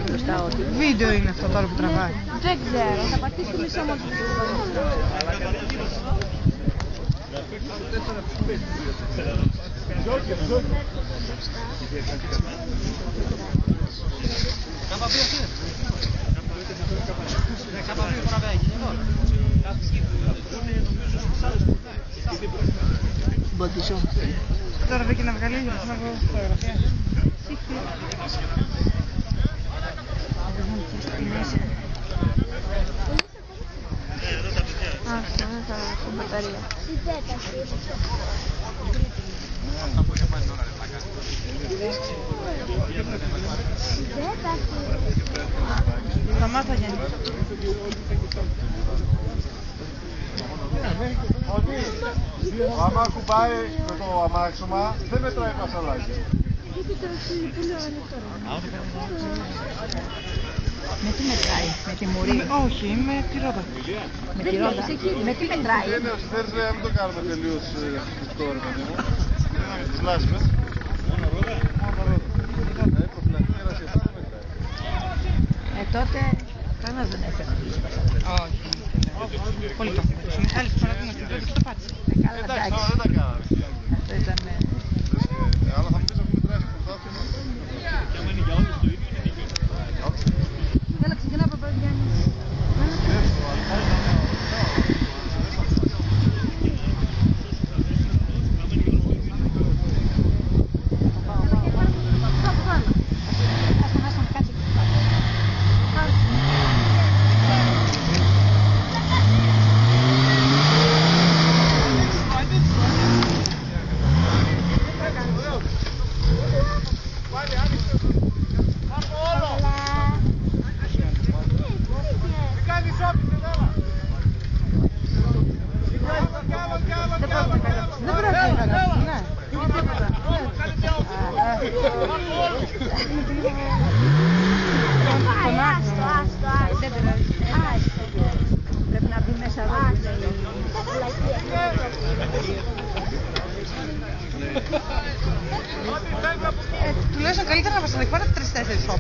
μπροστά ότι. Βίντεο είναι αυτό τώρα που τραβάει. Δεν ξέρω, θα πατήσει μισό μόνο. Μποντισό. Τώρα βγήκε να βγάλει για να βγάλω φωτογραφία. Αυτό είναι τα μπαταρία. Θα μάθω Γιάννη. Άμα κουμπάει με το αμάξωμα, δεν μετράει πασαλάκι. Με τι μετράει, με τη μουρή? Όχι, με τη ρόδα. Με τη ρόδα. Με τι μετράει? Είναι όσοι θέλεις να μην το κάνουμε τελείως αυτό ρε παιδί μου. Τις λάσπες. Μόνο ρόδα. Μόνο ρόδα. Προφυλακτική εργασία δεν μετράει. Τότε κανένας δεν έφερε. Όχι. Πολύ το. Ο Μιχάλης που παραδείγμα στην πρώτη και το πάτησε. Καλά, Εντάξει, εντάξει. δεν τα κάναμε. Αυτό ήταν... Αλλά θα μου πεις αφού μετράει στο πρωτάθλημα. Και άμα είναι για όλους το ίδιο είναι δίκιο. Έλα, ξεκινά από πρώτη Γιάννη. Πρέπει να μπει μέσα εδώ. Τουλάχιστον καλύτερα να μας ανεκπάρετε 3-4 σόπ.